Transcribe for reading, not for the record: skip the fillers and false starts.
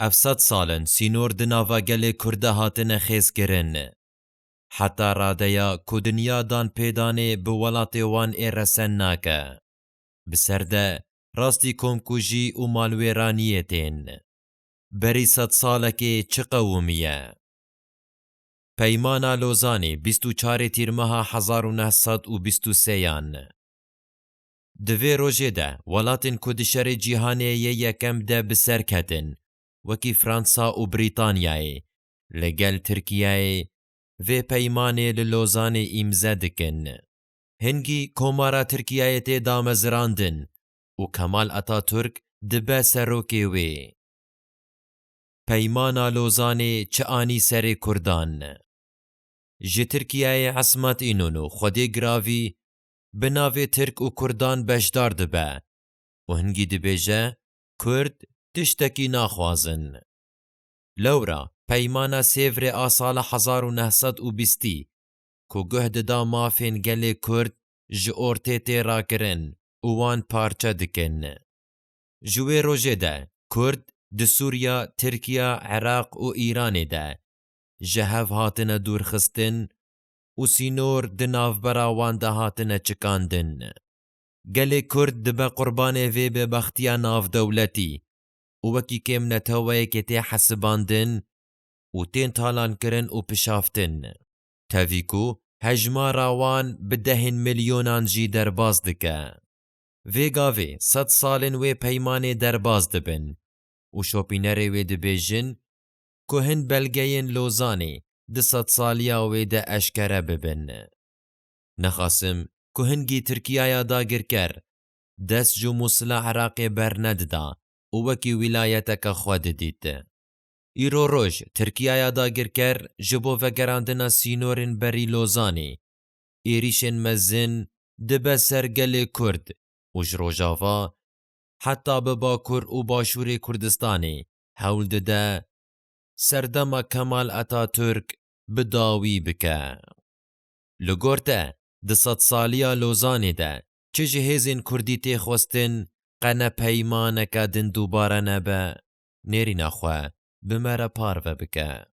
700 سالن سینور د ناواگل کرده هاتنه خیزگرن. حتی رادیا که دنیا دان پیدانه به ولات وان ایرسن ناکه. بسرده راستی کمکوژی و مالویرانیتین. بری 100 ساله که چه قومیه؟ پیمانا لوزانی 24 تیر ماه 1923 دوی روژه ده ولاتن کدشر جیهانه یکم ده بسر کتن وکی فرانسا و بریتانیای لگل ترکیای و پیمانه لوزانه امزه دکن. هنگی کومارا ترکیای تی دامزراندن و کمال اتاتورک دبه سروکی وی. پیمانا لوزانه چه آنی سر کردان. جه ترکیای عصمت اینونو خودی گراوی بناوی ترک و کردان بشدار دبه و هنگی دبیجه کرد تشتکی ناخوازن. لورا پیمانا سیور آسال 1920 که گهد دا مافین گل کرد جه ارته تی را کرن و وان پارچه دکن. جوی روژه ده کرد د سوریا، ترکیا، عراق و ایران ده جهف هاتنه دورخستن و سینور د نافبرا وان ده هاتنه چکاندن. گل کرد دبه قربان وی به بختیا ناف دولتی و وکی کم نتوه که تی حسباندن و تین تالان کرن و پشافتن. تاویکو هجمارا وان بدهن میلیونان جی درباز دکه. وی گاوی 100 سالن وی پیمانه درباز دبن و شوپینر وی دبیجن که هن بلگین لوزانی ده 100 سالیا وی ده اشکره ببن. نخاسم که هنگی ترکیه داگر کر دست جو مسلا عراق برند دا و وکی ولایتک خود دید. ایرو روش ترکیه داگر کر جبو وگراندنا سینورن بری لوزانی ایریشن مزن دبه سرگل کرد و جروجاوا حتی به باکور و باشور کردستانی حول ده سردما کمال اتاتورک بداوی بکه. لگورته ده 100 سالیا لوزانی ده چه جهیزین کردی تی خوستن قنه پیمانه که دن دوباره نبه نیری نخواه بمره پارو بکه.